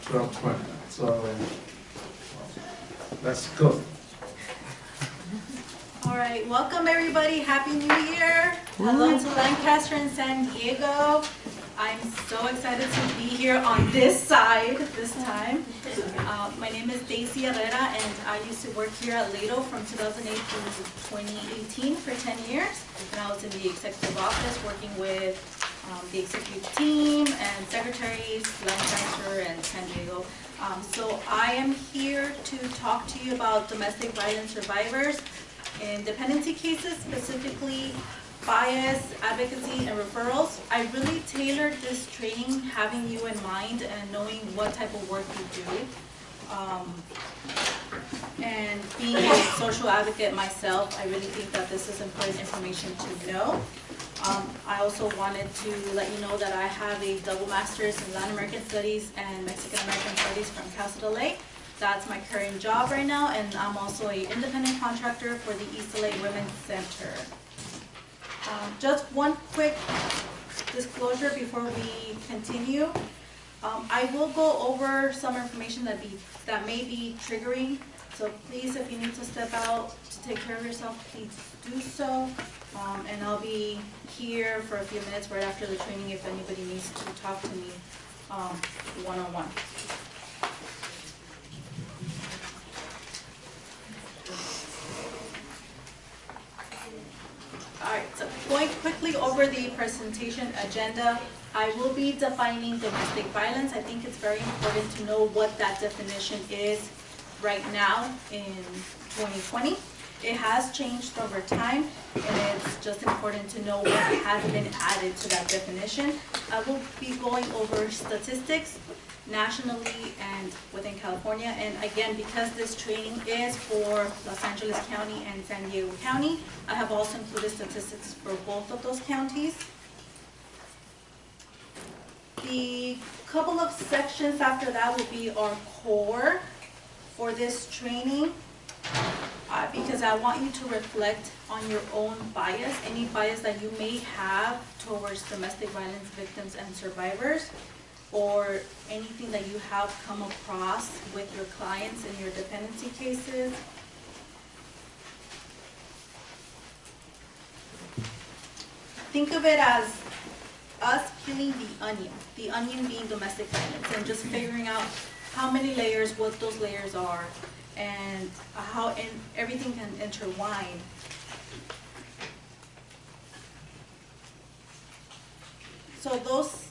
12:20. So let's go. All right, welcome everybody. Happy New Year. Hello to Lancaster and San Diego. I'm so excited to be here on this side this time. My name is Daisy Herrera, and I used to work here at LADL from 2008 to 2018 for 10 years. And I was in the executive office working with the executive team and secretaries, Lancaster and San Diego. So I am here to talk to you about domestic violence survivors in dependency cases, specifically bias, advocacy, and referrals. I really tailored this training having you in mind and knowing what type of work you do. And being a social advocate myself, I really think that this is important information to know. I also wanted to let you know that I have a double master's in Latin American Studies and Mexican American Studies from Cal State LA. That's my current job right now, and I'm also an independent contractor for the East LA Women's Center. Just one quick disclosure before we continue. I will go over some information that may be triggering, so please, if you need to step out to take care of yourself, please do so. And I'll be here for a few minutes right after the training if anybody needs to talk to me one-on-one. Alright, so going quickly over the presentation agenda, I will be defining domestic violence. I think it's very important to know what that definition is right now in 2020. It has changed over time, and it's just important to know what has been added to that definition. I will be going over statistics nationally and within California, and again, because this training is for Los Angeles County and San Diego County, I have also included statistics for both of those counties. The couple of sections after that will be our core for this training, because I want you to reflect on your own bias, any bias that you may have towards domestic violence victims and survivors, or anything that you have come across with your clients in your dependency cases. Think of it as us peeling the onion being domestic violence, and just figuring out how many layers, what those layers are, and how everything can intertwine. So those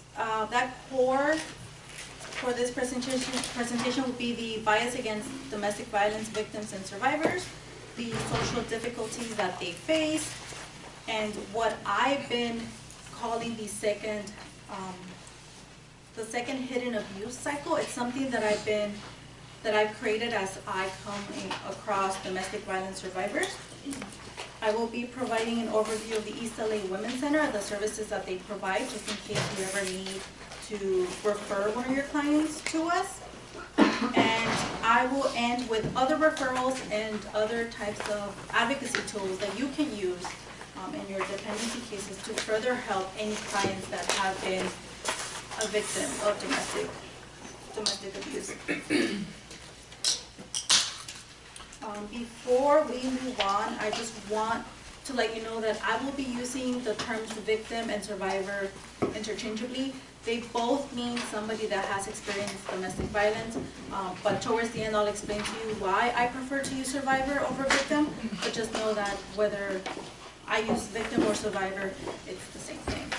that core for this presentation will be the bias against domestic violence victims and survivors, the social difficulties that they face, and what I've been calling the second hidden abuse cycle. It's something that I've created as I come across domestic violence survivors. I will be providing an overview of the East LA Women's Center and the services that they provide, just in case you ever need to refer one of your clients to us. And I will end with other referrals and other types of advocacy tools that you can use in your dependency cases to further help any clients that have been a victim of domestic abuse. Before we move on, I just want to let you know that I will be using the terms victim and survivor interchangeably. They both mean somebody that has experienced domestic violence, but towards the end I'll explain to you why I prefer to use survivor over victim, but just know that whether I use victim or survivor, it's the same thing.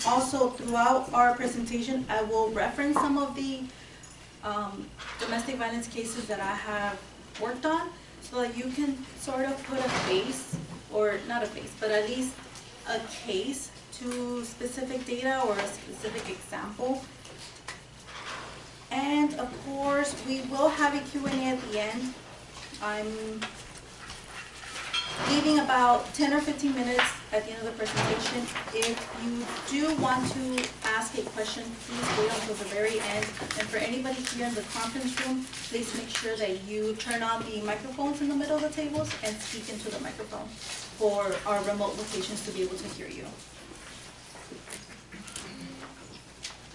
Also, throughout our presentation, I will reference some of the domestic violence cases that I have worked on, so that you can sort of put a face, or not a face, but at least a case to specific data or a specific example. And of course, we will have a Q&A at the end. I'm leaving about 10 or 15 minutes at the end of the presentation. If you do want to ask a question, please wait until the very end. And for anybody here in the conference room, please make sure that you turn on the microphones in the middle of the tables and speak into the microphone for our remote locations to be able to hear you.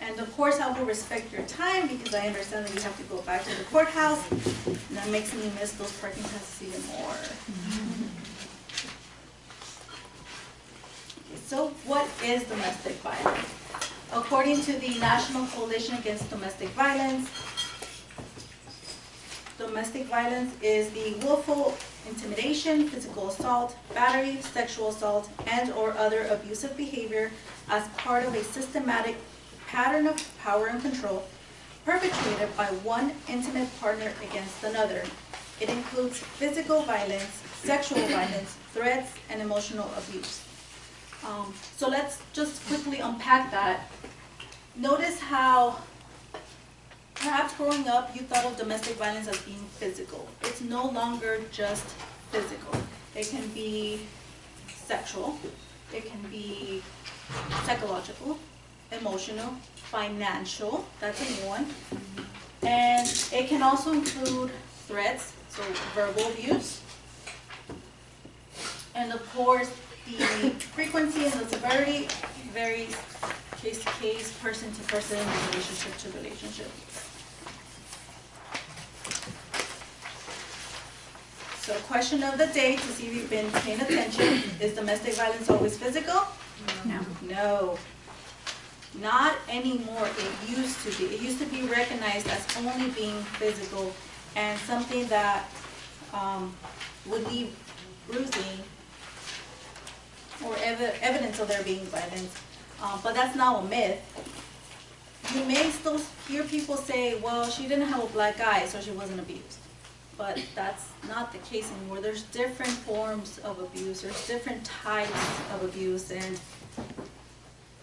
And And of course, I will respect your time because I understand that you have to go back to the courthouse, and that makes me miss those parking passes even more. So what is domestic violence? According to the National Coalition Against Domestic Violence, domestic violence is the willful intimidation, physical assault, battery, sexual assault, and/or other abusive behavior as part of a systematic pattern of power and control perpetrated by one intimate partner against another. It includes physical violence, sexual violence, threats, and emotional abuse. So let's just quickly unpack that. Notice how perhaps growing up you thought of domestic violence as being physical. It's no longer just physical. It can be sexual, it can be psychological, emotional, financial, that's a new one. And it can also include threats, so verbal abuse. And of course, the frequency and the severity varies case to case, person to person, relationship to relationship. So question of the day to see if you've been paying attention, is domestic violence always physical? No. No. Not anymore. It used to be. It used to be recognized as only being physical and something that would leave bruising or evidence of there being violence. But that's now a myth. You may still hear people say, well, she didn't have a black eye, so she wasn't abused. But that's not the case anymore. There's different forms of abuse. There's different types of abuse. And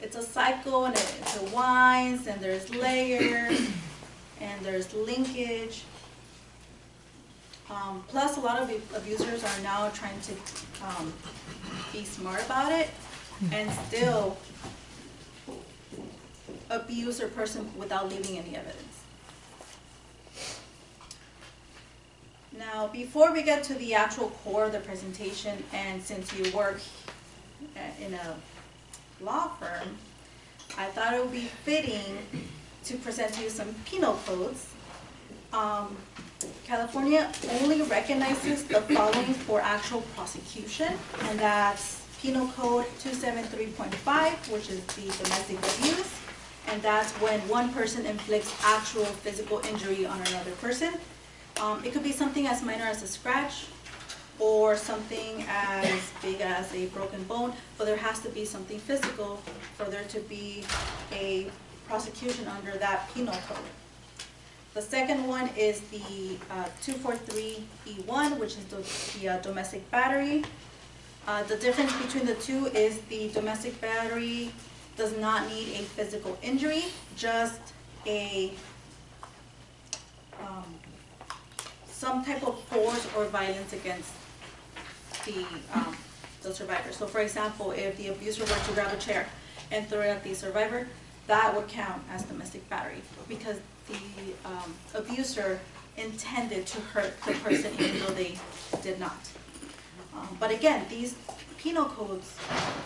it's a cycle, and it winds, and there's layers, and there's linkage. Plus, a lot of abusers are now trying to be smart about it and still abuse a person without leaving any evidence. Now, before we get to the actual core of the presentation, and since you work in a law firm, I thought it would be fitting to present to you some penal codes. California only recognizes the following for actual prosecution, and that's Penal Code 273.5, which is the domestic abuse, and that's when one person inflicts actual physical injury on another person. It could be something as minor as a scratch or something as big as a broken bone, but there has to be something physical for there to be a prosecution under that penal code. The second one is the 243E1, which is the domestic battery. The difference between the two is the domestic battery does not need a physical injury, just a some type of force or violence against the survivor. So for example, if the abuser were to grab a chair and throw it at the survivor, that would count as domestic battery because the abuser intended to hurt the person even though they did not. But again, these penal codes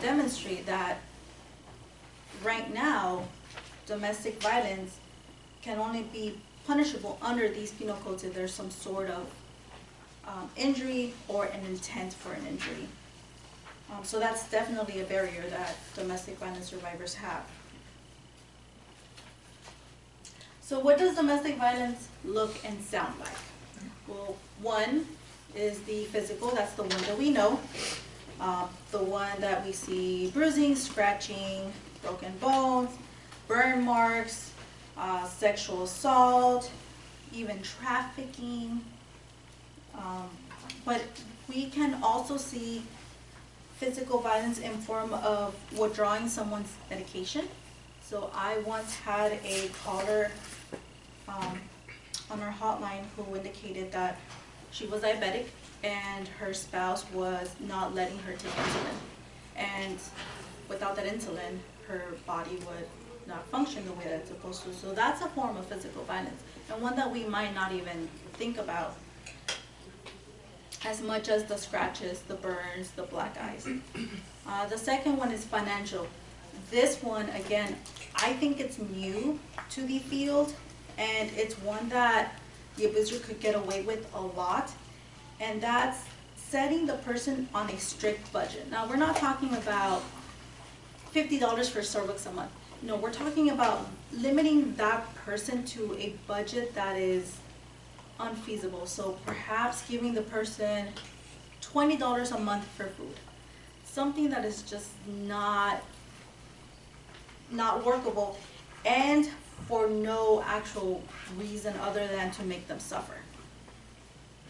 demonstrate that right now, domestic violence can only be punishable under these penal codes if there's some sort of injury or an intent for an injury. So that's definitely a barrier that domestic violence survivors have. So what does domestic violence look and sound like? Well, one is the physical, that's the one that we know. The one that we see bruising, scratching, broken bones, burn marks, sexual assault, even trafficking. But we can also see physical violence in form of withdrawing someone's medication. So I once had a caller on our hotline who indicated that she was diabetic and her spouse was not letting her take insulin. And without that insulin, her body would not function the way that it's supposed to. So that's a form of physical violence, and one that we might not even think about as much as the scratches, the burns, the black eyes. The second one is financial. This one, again, I think it's new to the field, and it's one that the abuser could get away with a lot, and that's setting the person on a strict budget. Now, we're not talking about $50 for Starbucks a month. No, we're talking about limiting that person to a budget that is unfeasible. So perhaps giving the person $20 a month for food, something that is just not workable, and for no actual reason other than to make them suffer.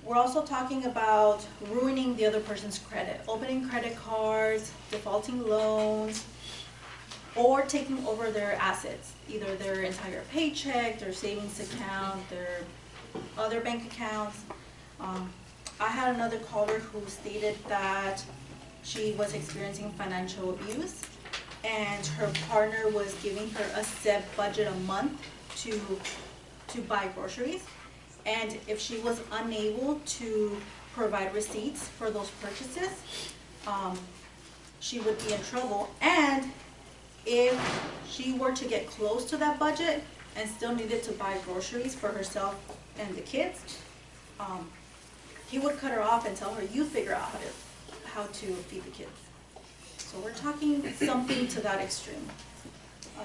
We're also talking about ruining the other person's credit, opening credit cards, defaulting loans, or taking over their assets, either their entire paycheck, their savings account, their other bank accounts. I had another caller who stated that she was experiencing financial abuse, and her partner was giving her a set budget a month to buy groceries. And if she was unable to provide receipts for those purchases, she would be in trouble. And if she were to get close to that budget and still needed to buy groceries for herself and the kids, he would cut her off and tell her, you figure out how to feed the kids. So we're talking something to that extreme.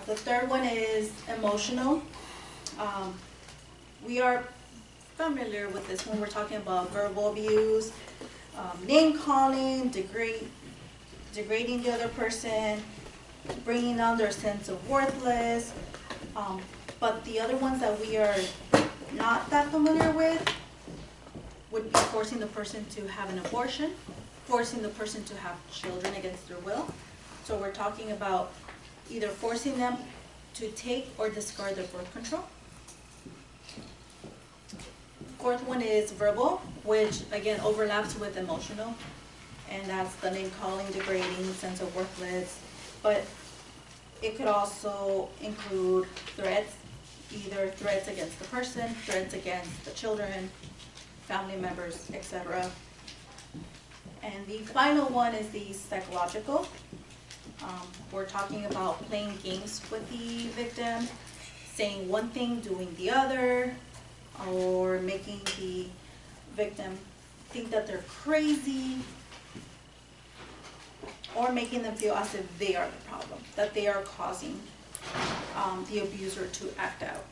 The third one is emotional. We are familiar with this when we're talking about verbal abuse, name calling, degrading the other person, bringing down their sense of worthless. But the other ones that we are not that familiar with would be forcing the person to have an abortion, forcing the person to have children against their will. So we're talking about either forcing them to take or discard their birth control. Fourth one is verbal, which again overlaps with emotional, and that's the name calling, degrading, sense of worthless. But it could also include threats, either threats against the person, threats against the children, family members, etc. And the final one is the psychological. We're talking about playing games with the victim, saying one thing, doing the other, or making the victim think that they're crazy, or making them feel as if they are the problem, that they are causing the abuser to act out.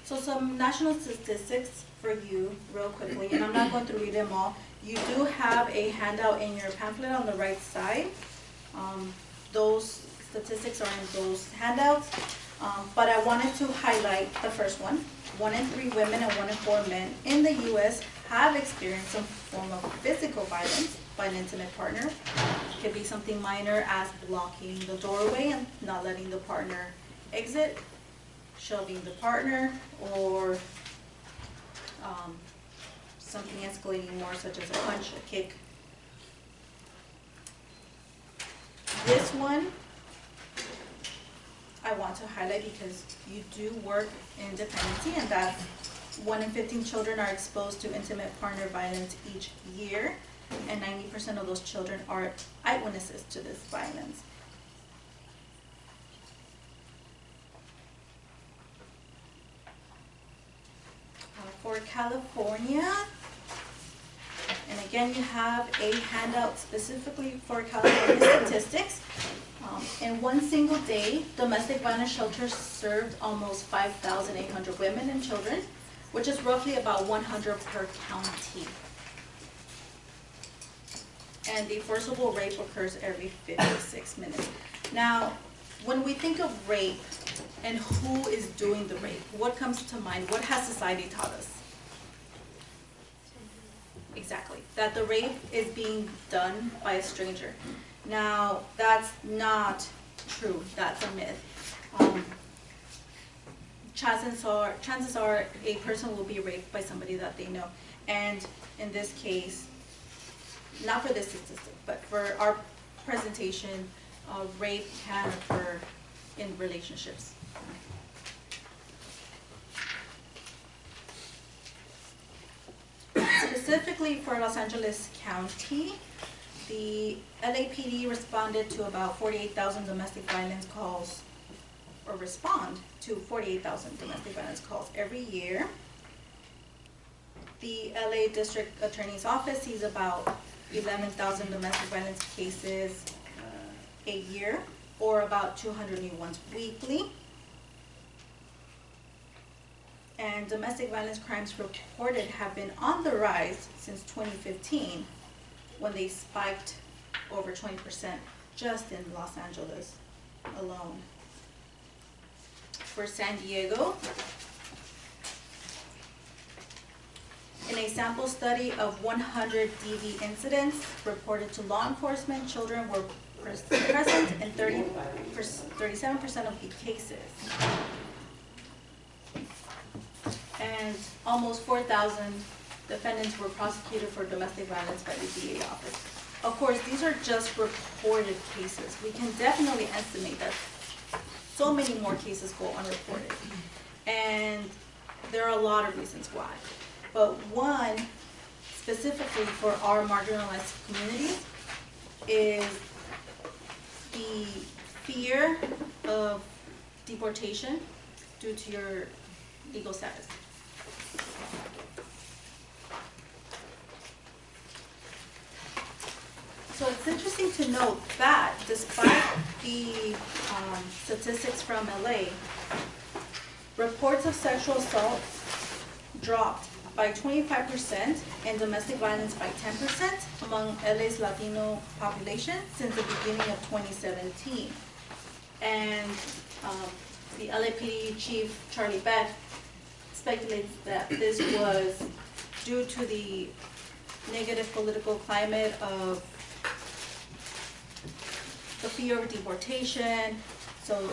So some national statistics for you real quickly, and I'm not going to read them all. You do have a handout in your pamphlet on the right side. Those statistics are in those handouts, but I wanted to highlight the first one. 1 in 3 women and 1 in 4 men in the U.S. have experienced some form of physical violence by an intimate partner. It could be something minor as blocking the doorway and not letting the partner exit, shoving the partner, or something escalating more, such as a punch, a kick. This one I want to highlight because you do work in dependency, and that 1 in 15 children are exposed to intimate partner violence each year, and 90% of those children are eyewitnesses to this violence. For California, and again you have a handout specifically for California statistics. In one single day, domestic violence shelters served almost 5,800 women and children, which is roughly about 100 per county. And the forcible rape occurs every 56 minutes. Now, when we think of rape and who is doing the rape, what comes to mind? What has society taught us? Exactly, that the rape is being done by a stranger. Now, that's not true. That's a myth. Chances are a person will be raped by somebody that they know. And in this case, not for this statistic, but for our presentation, rape can occur in relationships. Specifically for Los Angeles County, The LAPD responded to about 48,000 domestic violence calls, or respond to 48,000 domestic violence calls every year. The LA District Attorney's Office sees about 11,000 domestic violence cases a year, or about 200 new ones weekly. And domestic violence crimes reported have been on the rise since 2015, when they spiked over 20% just in Los Angeles alone. For San Diego, in a sample study of 100 DV incidents reported to law enforcement, children were present in 37% of the cases. And almost 4,000 defendants were prosecuted for domestic violence by the DA office. Of course, these are just reported cases. We can definitely estimate that so many more cases go unreported. And there are a lot of reasons why. But one, specifically for our marginalized communities, is the fear of deportation due to your legal status. So it's interesting to note that despite the statistics from LA, reports of sexual assault dropped by 25% and domestic violence by 10% among LA's Latino population since the beginning of 2017. And the LAPD chief, Charlie Beck, speculates that this was due to the negative political climate of the fear of deportation, so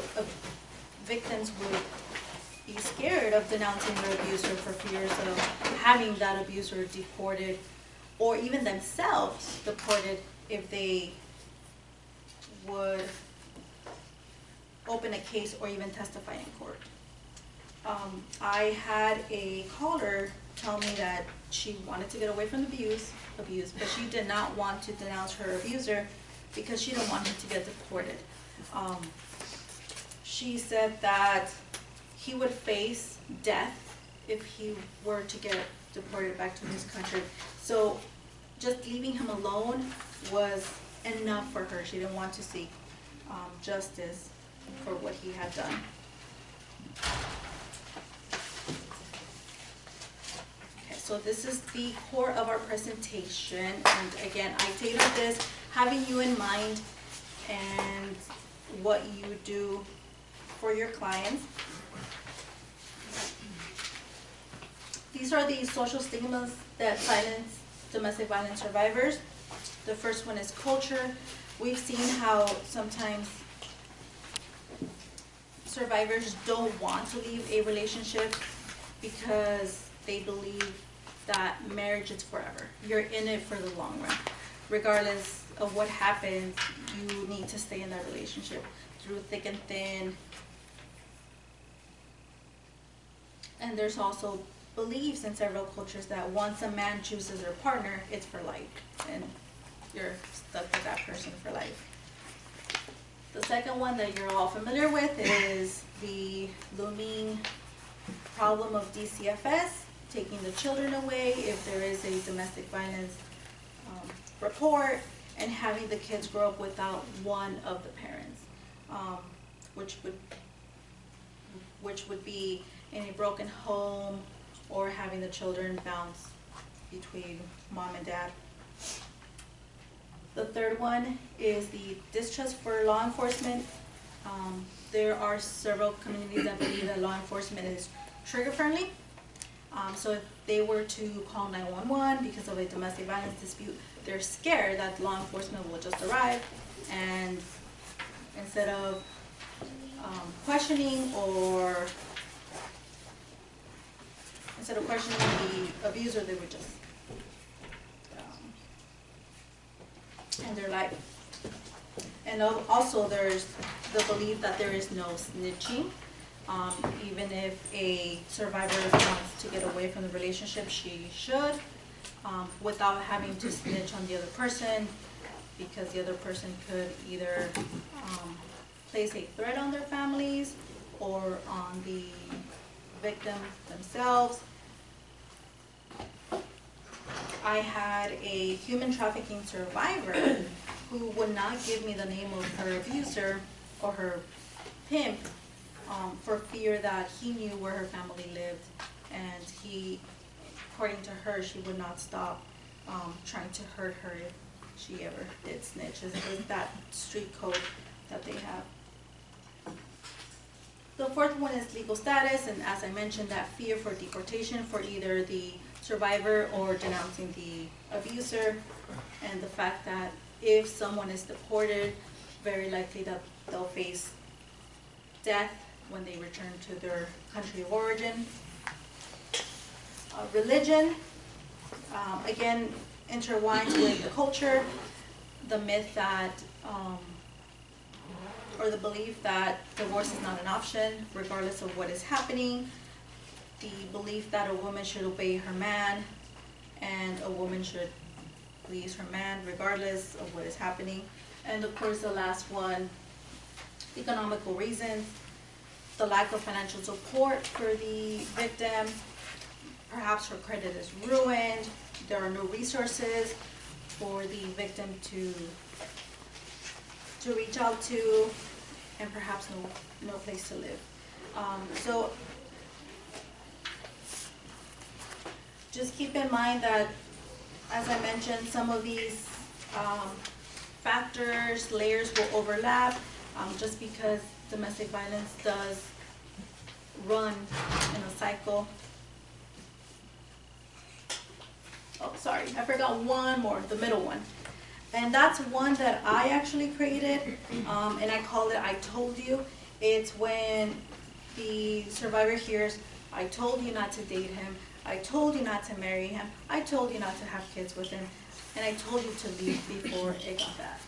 victims would be scared of denouncing their abuser for fears of having that abuser deported, or even themselves deported if they would open a case or even testify in court. I had a caller tell me that she wanted to get away from the abuse, but she did not want to denounce her abuser because she didn't want him to get deported. She said that he would face death if he were to get deported back to his country. So just leaving him alone was enough for her. She didn't want to seek justice for what he had done. Okay, so this is the core of our presentation. And again, I tailored this having you in mind and what you do for your clients. These are the social stigmas that silence domestic violence survivors. The first one is culture. We've seen how sometimes survivors don't want to leave a relationship because they believe that marriage is forever. You're in it for the long run. Regardless of what happens, you need to stay in that relationship through thick and thin. And there's also beliefs in several cultures that once a man chooses their partner, it's for life, and you're stuck with that person for life. The second one that you're all familiar with is the looming problem of DCFS, taking the children away if there is a domestic violence report, and having the kids grow up without one of the parents, which would be in a broken home, or having the children bounce between mom and dad. The third one is the distrust for law enforcement. There are several communities that believe that law enforcement is trigger friendly. So if they were to call 911 because of a domestic violence dispute, they're scared that law enforcement will just arrive, and instead of questioning the abuser, they would just end their life. And also there's the belief that there is no snitching. Even if a survivor wants to get away from the relationship, she should, without having to snitch on the other person. because the other person could either place a threat on their families or on the victim themselves. I had a human trafficking survivor who would not give me the name of her abuser or her pimp for fear that he knew where her family lived, and he, according to her, she would not stop trying to hurt her if she ever did snitch. It's that street code that they have. The fourth one is legal status, and as I mentioned, that fear for deportation for either the survivor or denouncing the abuser, and the fact that if someone is deported, very likely that they'll face death when they return to their country of origin. Religion, again, intertwines with the culture, the myth that, or the belief that divorce is not an option regardless of what is happening, the belief that a woman should obey her man and a woman should please her man regardless of what is happening. And of course the last one, economical reasons, the lack of financial support for the victim, perhaps her credit is ruined, there are no resources for the victim to reach out to, and perhaps no place to live. So just keep in mind that, as I mentioned, some of these factors, layers will overlap, just because domestic violence does run in a cycle. Oh, sorry, I forgot one more, the middle one. And that's one that I actually created, and I call it I told you. It's when the survivor hears, I told you not to date him, I told you not to marry him, I told you not to have kids with him, and I told you to leave before it got bad.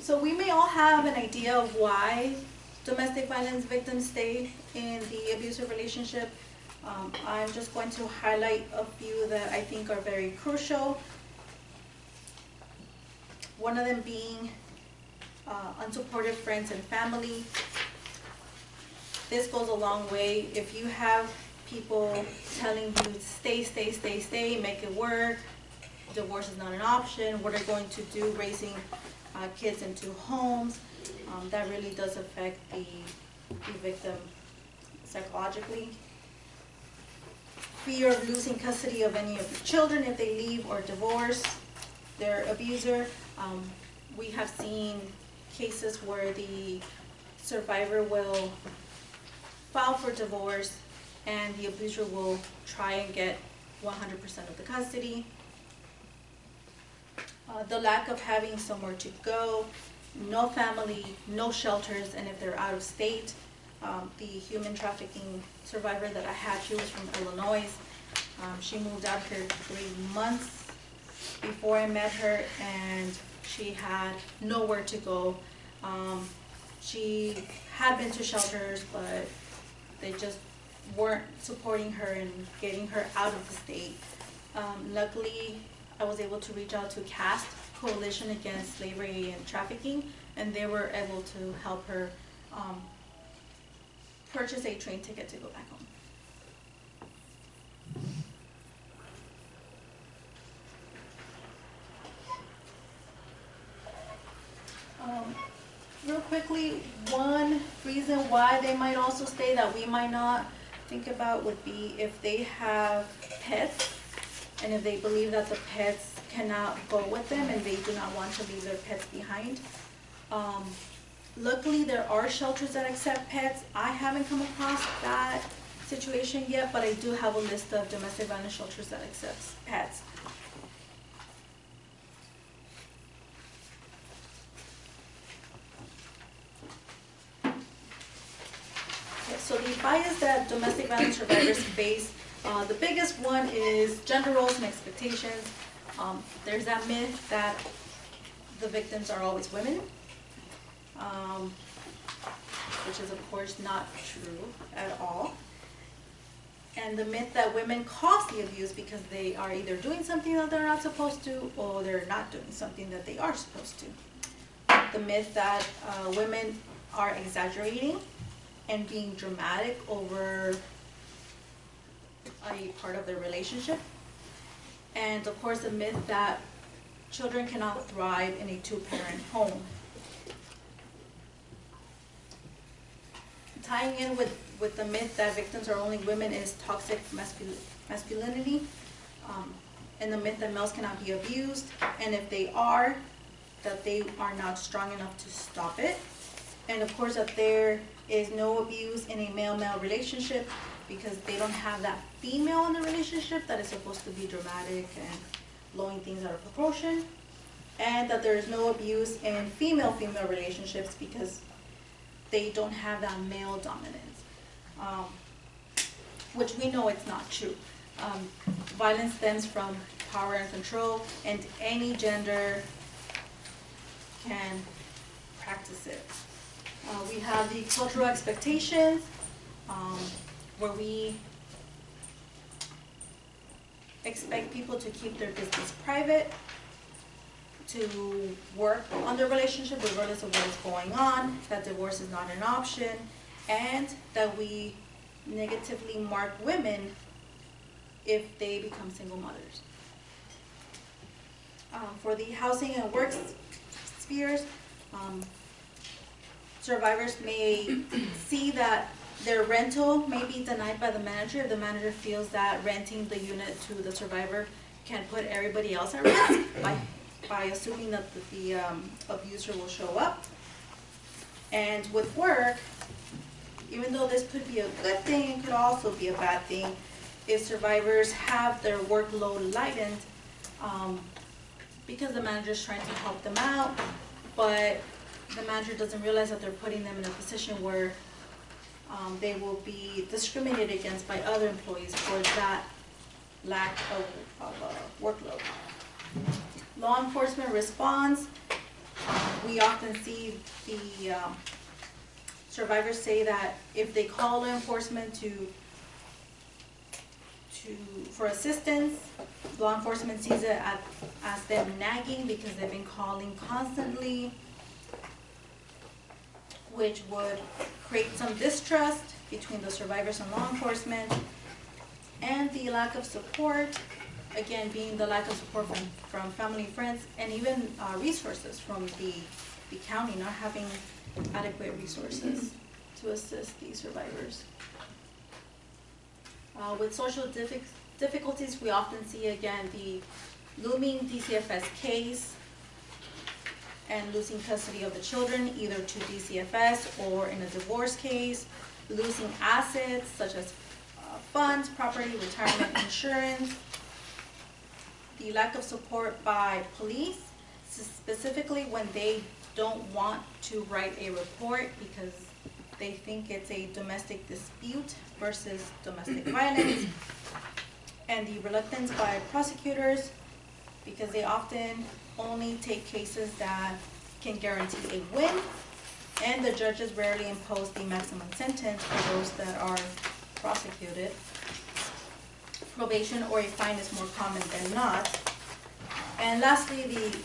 So we may all have an idea of why domestic violence victims stay in the abusive relationship. I'm just going to highlight a few that I think are very crucial. One of them being unsupportive friends and family. This goes a long way. If you have people telling you stay, stay, stay, stay, make it work, divorce is not an option, what are you going to do raising kids in two homes, that really does affect the victim psychologically. Fear of losing custody of any of the children if they leave or divorce their abuser. We have seen cases where the survivor will file for divorce and the abuser will try and get 100% of the custody. The lack of having somewhere to go, no family, no shelters, and if they're out of state. The human trafficking survivor that I had, she was from Illinois. She moved out here 3 months before I met her, and she had nowhere to go. She had been to shelters, but they just weren't supporting her and getting her out of the state. Luckily, I was able to reach out to CAST, Coalition Against Slavery and Trafficking, and they were able to help her purchase a train ticket to go back home. Real quickly, one reason why they might also stay that we might not think about would be if they have pets, and if they believe that the pets cannot go with them and they do not want to leave their pets behind. Luckily, there are shelters that accept pets. I haven't come across that situation yet, but I do have a list of domestic violence shelters that accept pets. Okay, so the bias that domestic violence survivors face, the biggest one is gender roles and expectations. There's that myth that the victims are always women, which is of course not true at all. And the myth that women cause the abuse because they are either doing something that they're not supposed to, or they're not doing something that they are supposed to. The myth that women are exaggerating and being dramatic over a part of their relationship. And of course the myth that children cannot thrive in a two-parent home. Tying in with the myth that victims are only women is toxic masculinity, and the myth that males cannot be abused, and if they are, that they are not strong enough to stop it. And of course that there is no abuse in a male-male relationship because they don't have that female in the relationship that is supposed to be dramatic and blowing things out of proportion. And that there is no abuse in female-female relationships because they don't have that male dominance, which we know it's not true. Violence stems from power and control, and any gender can practice it. We have the cultural expectations, where we expect people to keep their business private, to work on their relationship regardless of what is going on, that divorce is not an option, and that we negatively mark women if they become single mothers. For the housing and work spheres, survivors may see that their rental may be denied by the manager if the manager feels that renting the unit to the survivor can put everybody else at risk by assuming that the abuser will show up. And with work, even though this could be a good thing, it could also be a bad thing if survivors have their workload lightened because the manager is trying to help them out, but the manager doesn't realize that they're putting them in a position where they will be discriminated against by other employees for that lack of workload. Law enforcement response, we often see the survivors say that if they call law enforcement for assistance, law enforcement sees it as them nagging because they've been calling constantly, which would create some distrust between the survivors and law enforcement. And the lack of support, again, being the lack of support from family, friends, and even resources from the county, not having adequate resources to assist the survivors. With social difficulties, we often see, again, the looming DCFS case and losing custody of the children, either to DCFS or in a divorce case, losing assets such as funds, property, retirement, insurance, the lack of support by police, specifically when they don't want to write a report because they think it's a domestic dispute versus domestic violence, and the reluctance by prosecutors because they often only take cases that can guarantee a win, and the judges rarely impose the maximum sentence for those that are prosecuted. Probation or a fine is more common than not. And lastly, the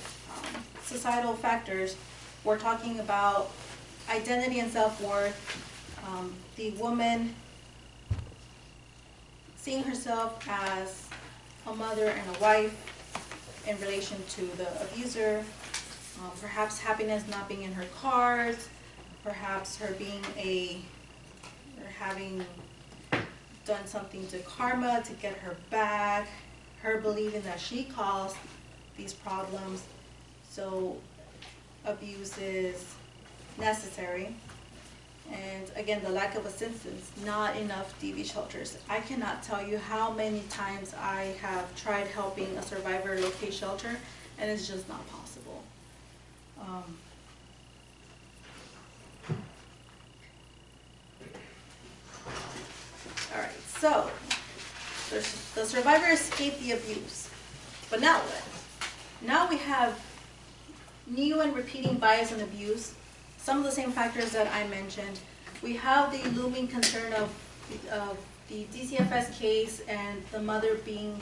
societal factors. We're talking about identity and self-worth, the woman seeing herself as a mother and a wife in relation to the abuser, perhaps happiness not being in her cards, perhaps her being having done something to karma to get her back, her believing that she caused these problems, so abuse is necessary. And again, the lack of assistance, not enough DV shelters. I cannot tell you how many times I have tried helping a survivor locate shelter, and it's just not possible. All right, so the survivor escaped the abuse, but now what? Now we have new and repeating bias and abuse, some of the same factors that I mentioned. We have the looming concern of the DCFS case and the mother being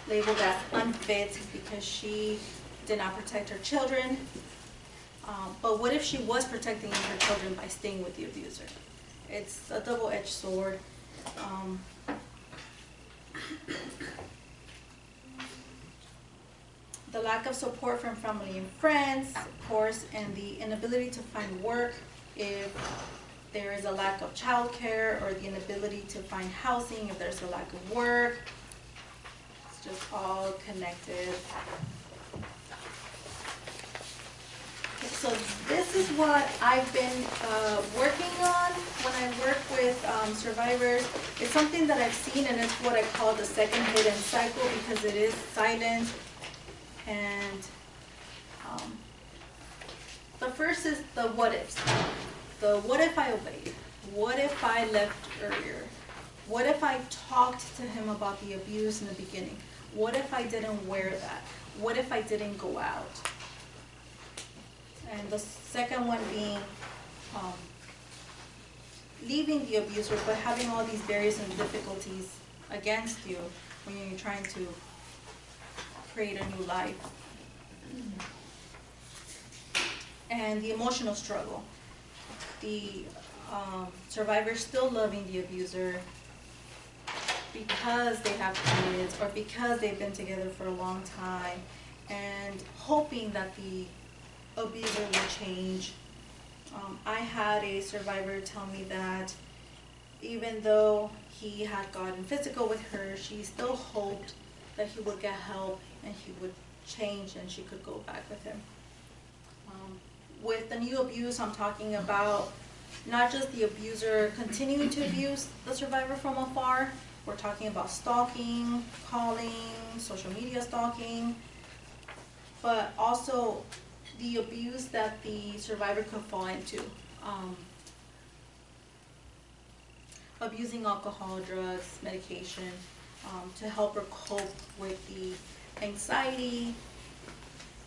labeled as unfit because she did not protect her children. But what if she was protecting her children by staying with the abuser? It's a double-edged sword. The lack of support from family and friends, of course, and the inability to find work if there is a lack of childcare, or the inability to find housing if there's a lack of work. It's just all connected. Okay, so this is what I've been working on when I work with survivors. It's something that I've seen, and it's what I call the second hidden cycle, because it is silent. And the first is the what ifs. The what if I obeyed? What if I left earlier? What if I talked to him about the abuse in the beginning? What if I didn't wear that? What if I didn't go out? And the second one being leaving the abuser, but having all these barriers and difficulties against you when you're trying to create a new life. And the emotional struggle. The survivor still loving the abuser because they have kids, or because they've been together for a long time, and hoping that the abuser will change. I had a survivor tell me that even though he had gotten physical with her, she still hoped that he would get help and he would change and she could go back with him. With the new abuse, I'm talking about not just the abuser continuing to abuse the survivor from afar. We're talking about stalking, calling, social media stalking, but also the abuse that the survivor could fall into. Abusing alcohol, drugs, medication, to help her cope with the anxiety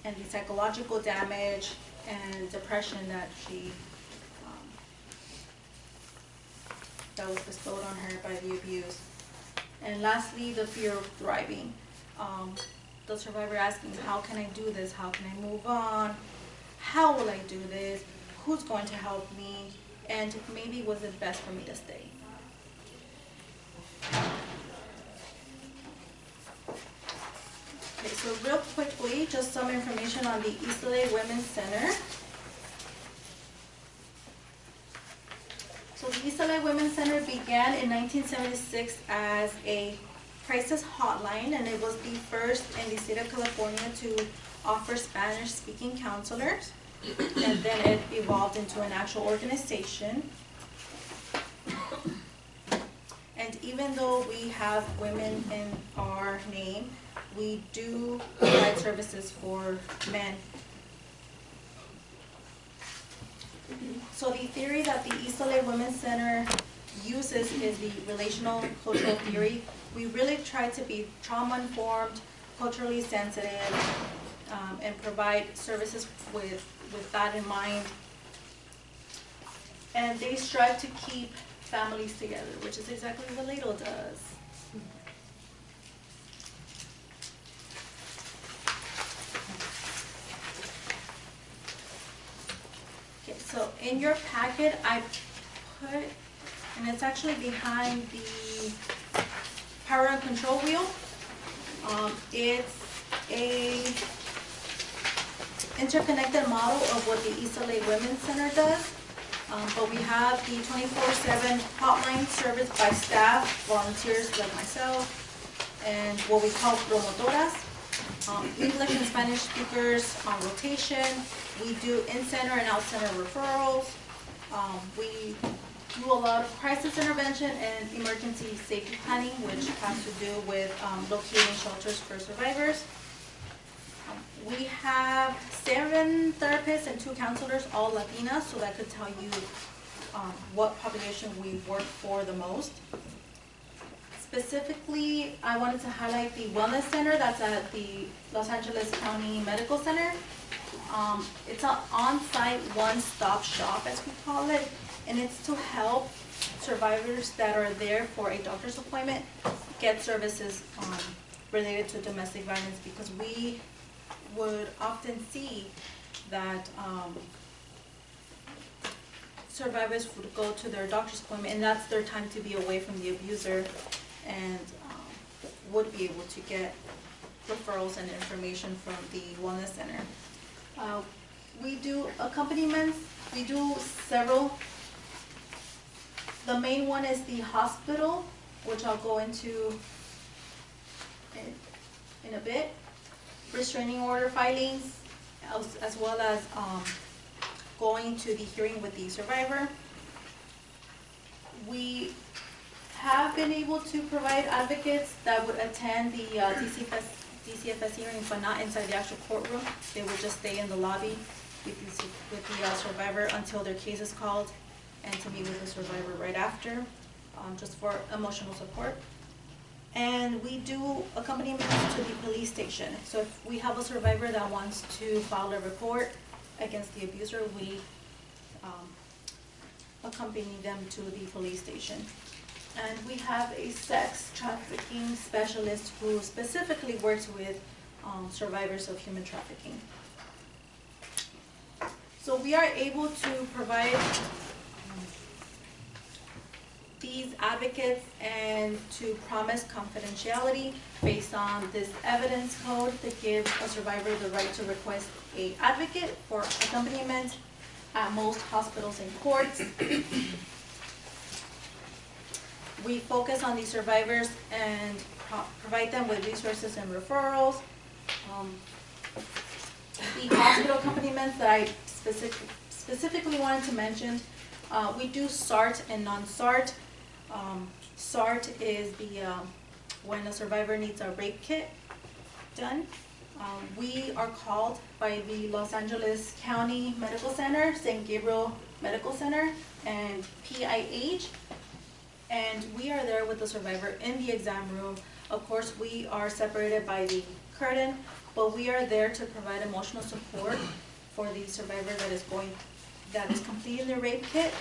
and the psychological damage and depression that that was bestowed on her by the abuse. And lastly, the fear of thriving. The survivor asking, how can I do this? How can I move on? How will I do this? Who's going to help me? And maybe was it best for me to stay? Okay, so real quickly, just some information on the East LA Women's Center. So the East LA Women's Center began in 1976 as a crisis hotline, and it was the first in the state of California to offer Spanish-speaking counselors, and then it evolved into an actual organization. And even though we have women in our name, we do provide services for men. So the theory that the East LA Women's Center uses is the relational cultural theory. We really try to be trauma-informed, culturally sensitive, and provide services with that in mind. And they strive to keep families together, which is exactly what LADL does. Okay, so in your packet, I put, and it's actually behind the power and control wheel. It's a interconnected model of what the East LA Women's Center does. But we have the 24/7 hotline service by staff, volunteers like myself, and what we call promotoras. English and Spanish speakers on rotation. We do in-center and out-center referrals. We do a lot of crisis intervention and emergency safety planning, which has to do with locating shelters for survivors. We have 7 therapists and 2 counselors, all Latinas, so that could tell you what population we work for the most. Specifically, I wanted to highlight the Wellness Center that's at the Los Angeles County Medical Center. It's an on-site one-stop shop, as we call it, and it's to help survivors that are there for a doctor's appointment get services related to domestic violence, because we would often see that survivors would go to their doctor's appointment, and that's their time to be away from the abuser, and would be able to get referrals and information from the wellness center. We do accompaniments. We do several. The main one is the hospital, which I'll go into in a bit. Restraining order filings, as well as going to the hearing with the survivor. We have been able to provide advocates that would attend the DCFS hearings, but not inside the actual courtroom. They would just stay in the lobby with the survivor until their case is called, and to meet with the survivor right after, just for emotional support. And we do accompaniment to the police station. So if we have a survivor that wants to file a report against the abuser, we accompany them to the police station. And we have a sex trafficking specialist who specifically works with survivors of human trafficking. So we are able to provide these advocates and to promise confidentiality based on this evidence code that gives a survivor the right to request an advocate for accompaniment at most hospitals and courts. We focus on these survivors and provide them with resources and referrals. The hospital accompaniments that I specifically wanted to mention, we do SART and non-SART. SART is when a survivor needs a rape kit done. We are called by the Los Angeles County Medical Center, St. Gabriel Medical Center, and PIH. And we are there with the survivor in the exam room. Of course, we are separated by the curtain, but we are there to provide emotional support for the survivor that is completing the rape kit.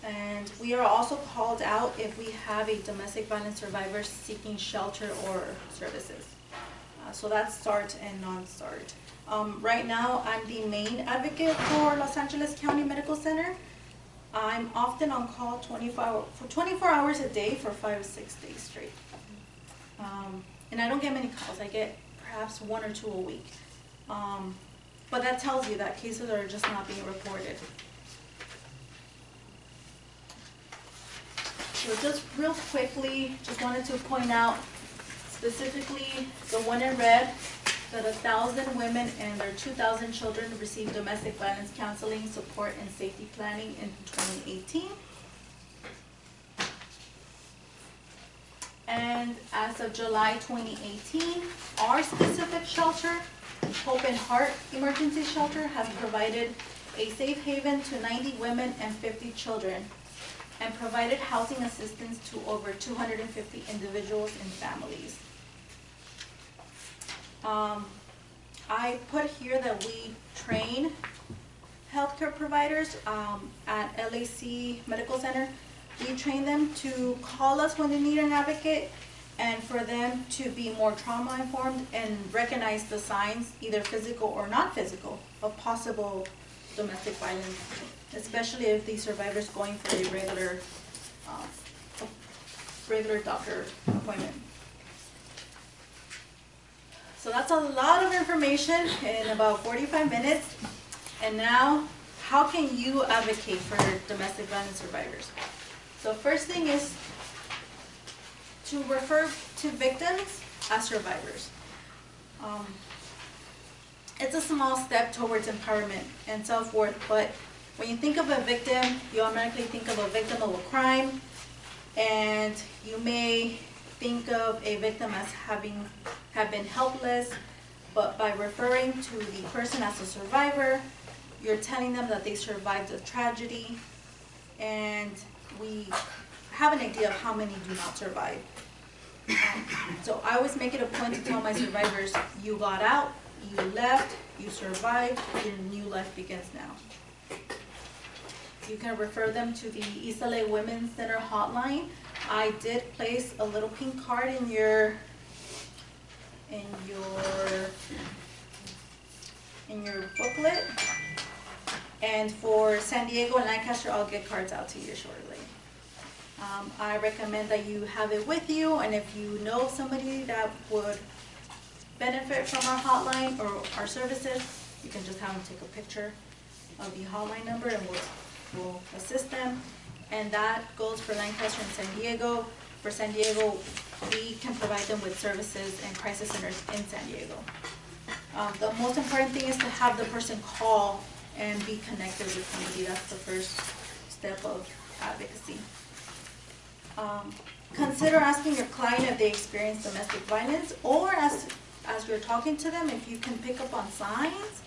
And we are also called out if we have a domestic violence survivor seeking shelter or services. So that's SART and non-SART. Right now, I'm the main advocate for Los Angeles County Medical Center. I'm often on call 24 hours a day for 5 or 6 days straight. And I don't get many calls. I get perhaps 1 or 2 a week. But that tells you that cases are just not being reported. So just real quickly, just wanted to point out specifically the one in red, that 1,000 women and their 2,000 children received domestic violence counseling, support, and safety planning in 2018. And as of July 2018, our specific shelter, Hope and Heart Emergency Shelter, has provided a safe haven to 90 women and 50 children, and provided housing assistance to over 250 individuals and families. I put here that we train healthcare providers at LAC Medical Center. We train them to call us when they need an advocate, and for them to be more trauma informed and recognize the signs, either physical or not physical, of possible domestic violence, especially if the survivor is going for a regular doctor appointment. So that's a lot of information in about 45 minutes. And now, how can you advocate for domestic violence survivors? So first thing is to refer to victims as survivors. It's a small step towards empowerment and self-worth, but when you think of a victim, you automatically think of a victim of a crime, and you may think of a victim as have been helpless, but by referring to the person as a survivor, you're telling them that they survived a tragedy, and we have an idea of how many do not survive. So I always make it a point to tell my survivors, you got out, you left, you survived, your new life begins now. you can refer them to the East LA Women's Center hotline. I did place a little pink card in your booklet. And for San Diego and Lancaster, I'll get cards out to you shortly. I recommend that you have it with you, and if you know somebody that would benefit from our hotline or our services, you can just have them take a picture of the hotline number and we'll assist them. And that goes for Lancaster and San Diego. For San Diego, we can provide them with services and crisis centers in San Diego. The most important thing is to have the person call and be connected with somebody. That's the first step of advocacy. Consider asking your client if they experience domestic violence, or as you're talking to them, if you can pick up on signs.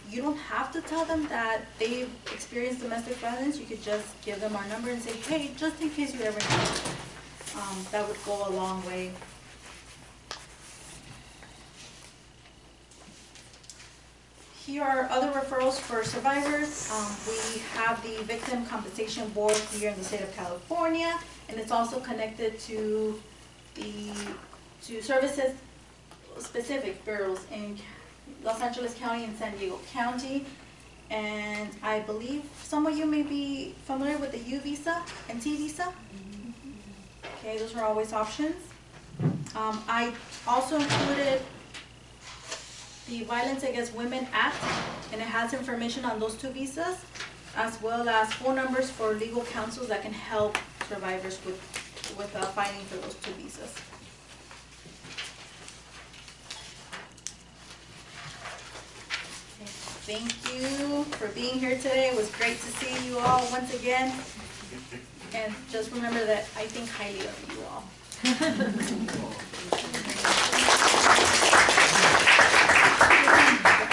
You don't have to tell them that they've experienced domestic violence. You could just give them our number and say, hey, just in case you ever need. That would go a long way. Here are other referrals for survivors. We have the Victim Compensation Board here in the state of California, and it's also connected to services specific bureaus in Los Angeles County and San Diego County. And I believe some of you may be familiar with the U visa and T visa. Okay, those are always options. I also included the Violence Against Women Act, and it has information on those two visas, as well as phone numbers for legal counsels that can help survivors with fighting for those two visas. Thank you for being here today. It was great to see you all once again. And just remember that I think highly of you all.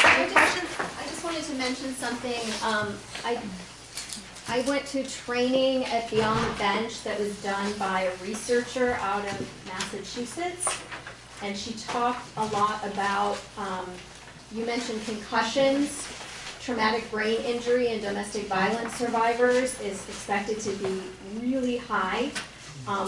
Any questions? I just wanted to mention something. I went to training at Beyond the Bench that was done by a researcher out of Massachusetts. And she talked a lot about, you mentioned concussions, traumatic brain injury, and domestic violence survivors is expected to be really high.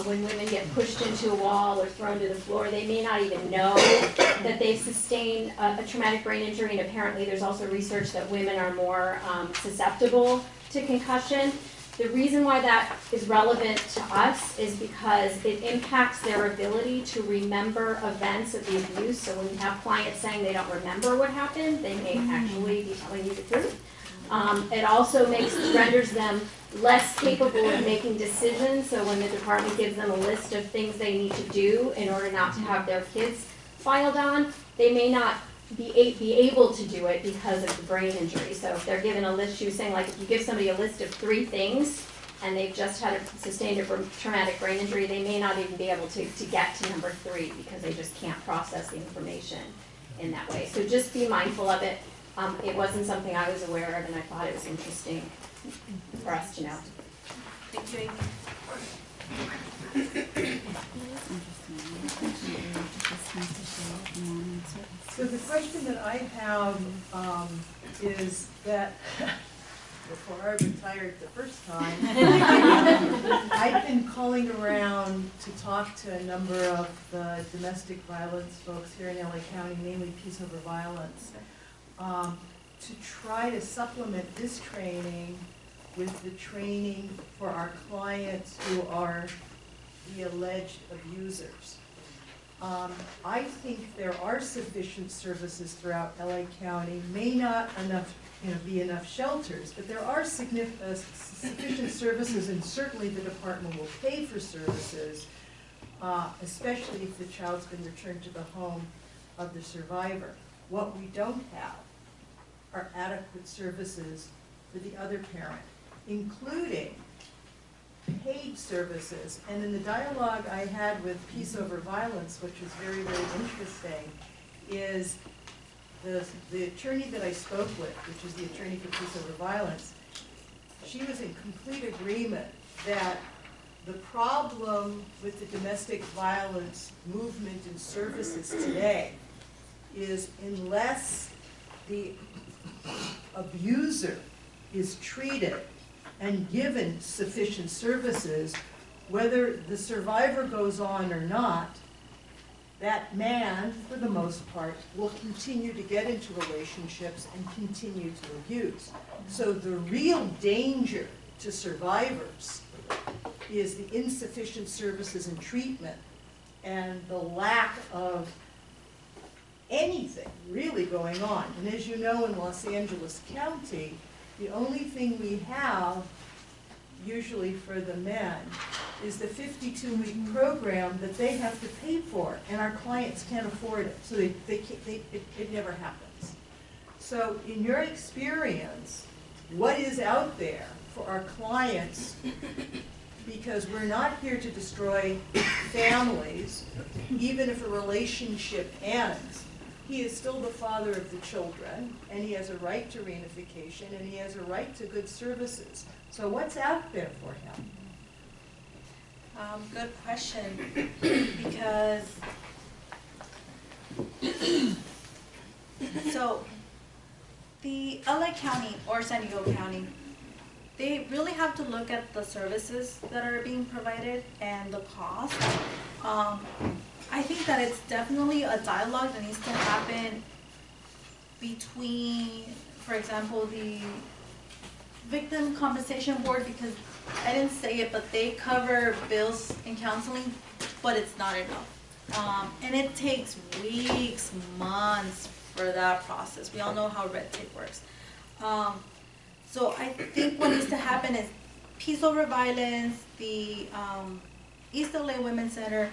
When women get pushed into a wall or thrown to the floor, they may not even know that they've sustained a traumatic brain injury, and apparently there's also research that women are more susceptible to concussion. The reason why that is relevant to us is because it impacts their ability to remember events of the abuse. So when you have clients saying they don't remember what happened, they may actually be telling you the truth. It also renders them less capable of making decisions. So when the department gives them a list of things they need to do in order not to have their kids filed on, they may not be able to do it because of the brain injury. So if they're given a list, she was saying, like, if you give somebody a list of 3 things and they've just sustained a traumatic brain injury, they may not even be able to get to number 3 because they just can't process the information in that way. So just be mindful of it. It wasn't something I was aware of, and I thought it was interesting for us to know. Thank you, Amy. So the question that I have is that before I retired the first time, I've been calling around to talk to a number of the domestic violence folks here in LA County, mainly peace over violence, to try to supplement this training with the training for our clients who are the alleged abusers. I think there are sufficient services throughout LA County, may not be enough shelters, but there are sufficient services, and certainly the department will pay for services, especially if the child's been returned to the home of the survivor. What we don't have are adequate services for the other parent, including paid services. And in the dialogue I had with Peace Over Violence, which was very, very interesting, is the attorney that I spoke with, which is the attorney for Peace Over Violence, she was in complete agreement that the problem with the domestic violence movement and services today is unless the abuser is treated and given sufficient services, whether the survivor goes on or not, that man, for the most part, will continue to get into relationships and continue to abuse. So the real danger to survivors is the insufficient services and treatment and the lack of anything really going on. And as you know, in Los Angeles County, the only thing we have, usually for the men, is the 52-week program that they have to pay for, and our clients can't afford it, so it never happens. So in your experience, what is out there for our clients, because we're not here to destroy families, even if a relationship ends, he is still the father of the children, and he has a right to reunification, and he has a right to good services. So what's out there for him? Good question, because, so, the LA County or San Diego County, they really have to look at the services that are being provided and the cost. I think that it's definitely a dialogue that needs to happen between, for example, the Victim Compensation Board, because I didn't say it, but they cover bills and counseling, but it's not enough. And it takes weeks, months for that process. We all know how red tape works. So I think what needs to happen is Peace Over Violence, the East LA Women's Center,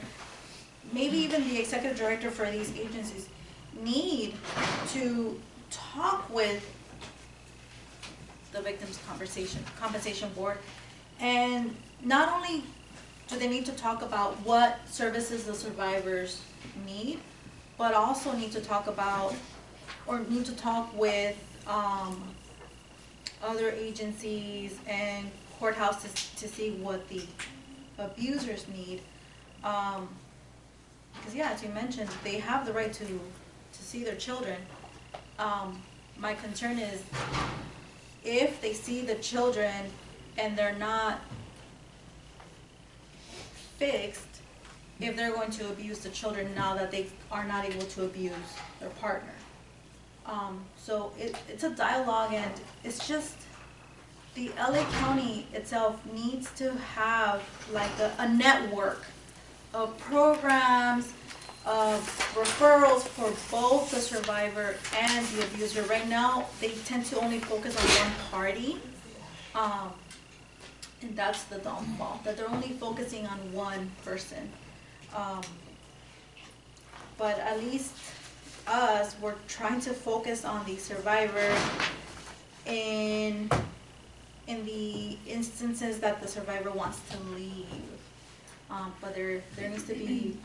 maybe even the executive director for these agencies need to talk with the Victims Compensation Board, and not only do they need to talk about what services the survivors need, but also need to talk about, or need to talk with other agencies and courthouses to see what the abusers need. Because yeah, as you mentioned, they have the right to see their children. My concern is if they see the children and they're not fixed, if they're going to abuse the children now that they are not able to abuse their partner. So it's a dialogue, and it's just the LA County itself needs to have like a network of programs, of referrals for both the survivor and the abuser. Right now, they tend to only focus on one party, and that's the downfall, that they're only focusing on one person. But at least us, we're trying to focus on the survivor in the instances that the survivor wants to leave. But there needs to be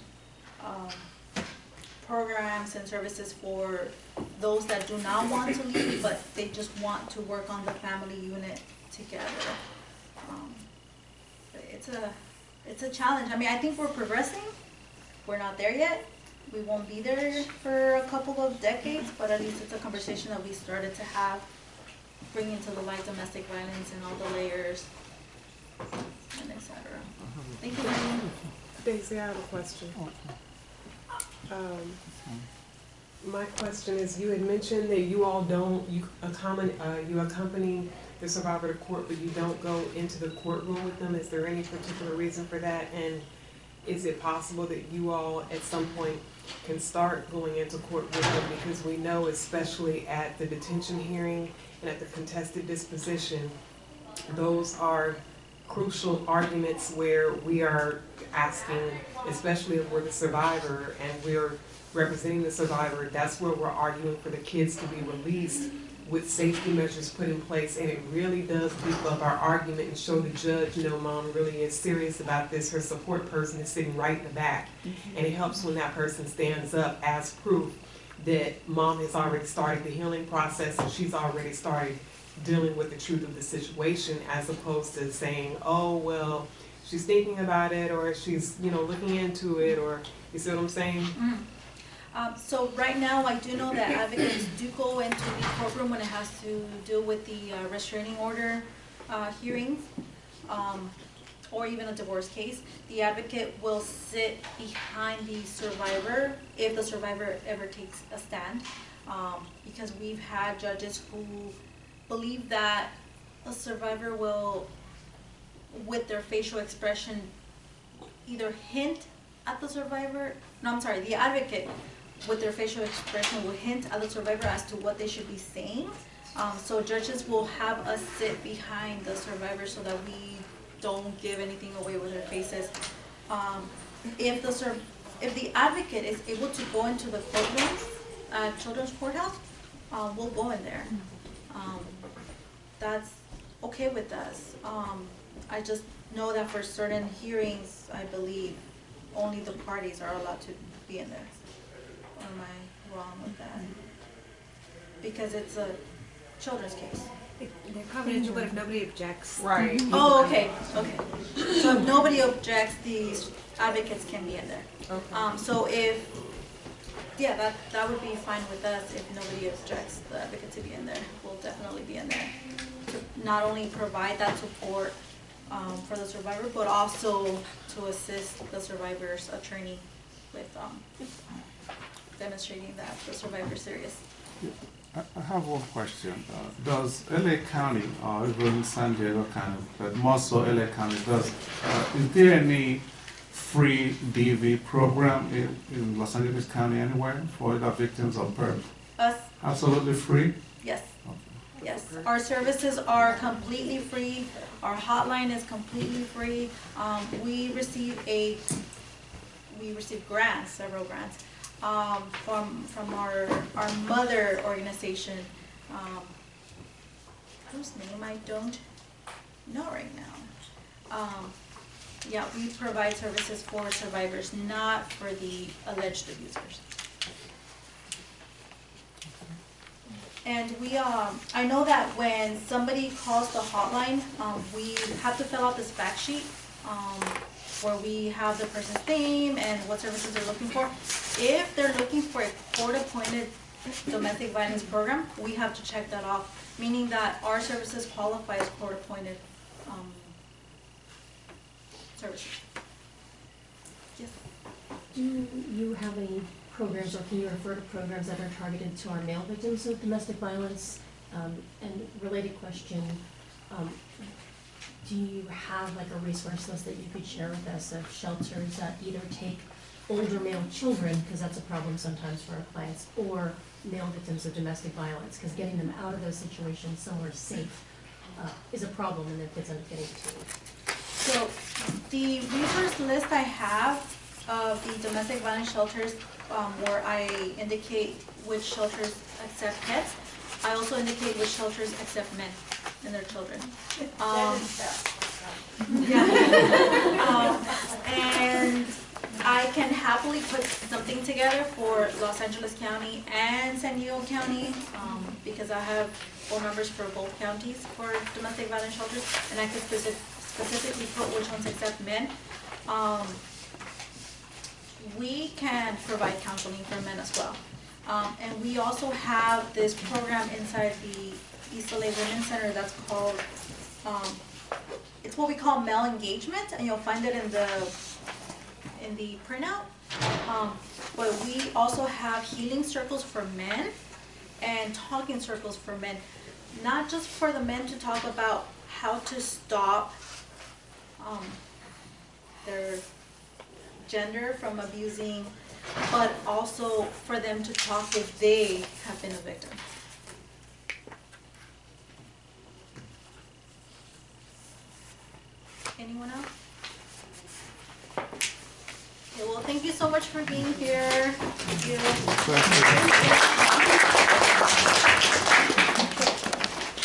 programs and services for those that do not want to leave, but they just want to work on the family unit together. It's a challenge. I mean, I think we're progressing. We're not there yet. We won't be there for a couple of decades, but at least it's a conversation that we started to have, bringing to the light domestic violence and all the layers, and et cetera. Thank you, Lynn. Daisy, I have a question. My question is, you had mentioned that you all you accompany the survivor to court, but you don't go into the courtroom with them. Is there any particular reason for that? And is it possible that you all at some point can start going into court with them? Because we know, especially at the detention hearing and at the contested disposition, those are crucial arguments where we are asking, especially if we're the survivor and we're representing the survivor, that's where we're arguing for the kids to be released with safety measures put in place, and it really does beef up our argument and show the judge, you know, mom really is serious about this. Her support person is sitting right in the back, and it helps when that person stands up as proof that mom has already started the healing process and she's already started dealing with the truth of the situation, as opposed to saying, oh, well, she's thinking about it, or she's, you know, looking into it, or, you see what I'm saying? So right now, I do know that advocates do go into the courtroom when it has to do with the restraining order. hearings, or even a divorce case, the advocate will sit behind the survivor if the survivor ever takes a stand. Because we've had judges who believe that a survivor will, with their facial expression, either hint at the survivor, the advocate with their facial expression will hint at the survivor as to what they should be saying. So judges will have us sit behind the survivor so that we don't give anything away with their faces. If the advocate is able to go into the courtroom, children's courthouse, we'll go in there. That's okay with us. I just know that for certain hearings, I believe only the parties are allowed to be in there. Or am I wrong with that? Because it's a children's case. They're confidential, but if nobody objects. Right. Oh, okay, okay. So if nobody objects, the advocates can be in there. Okay. So that would be fine with us if nobody objects the advocate to be in there. We'll definitely be in there to not only provide that support for the survivor, but also to assist the survivor's attorney with demonstrating that the survivor is serious. I have one question. Does LA County, or even San Diego County, but more so LA County, is there any free DV program in Los Angeles County anywhere for the victims of birth? Us? Absolutely free? Yes. Okay. Yes. Our services are completely free. Our hotline is completely free. We receive grants, several grants. From our mother organization, whose name I don't know right now. Yeah, we provide services for survivors, not for the alleged abusers. And I know that when somebody calls the hotline, we have to fill out this fact sheet, where we have the person's name and what services they're looking for. If they're looking for a court-appointed domestic violence program, we have to check that off, meaning that our services qualify as court-appointed services. Yes. Do you have any programs, or can you refer to programs that are targeted to our male victims of domestic violence? And related question, do you have like a resource list that you could share with us of shelters that either take older male children, because that's a problem sometimes for our clients, or male victims of domestic violence, because getting them out of those situations somewhere safe is a problem, and their kids end up getting detained. So the resource list I have of the domestic violence shelters, where I indicate which shelters accept pets, I also indicate which shelters accept men and their children. And I can happily put something together for Los Angeles County and San Diego County, because I have phone numbers for both counties for domestic violence shelters, and I could specifically put which ones accept men. We can provide counseling for men as well. And we also have this program inside the East LA Women's Center that's called, it's what we call male engagement, and you'll find it in the printout. But we also have healing circles for men and talking circles for men, not just for the men to talk about how to stop their gender from abusing, but also for them to talk if they have been a victim. Anyone else? Okay, well, thank you so much for being here. Thank you. Thank you.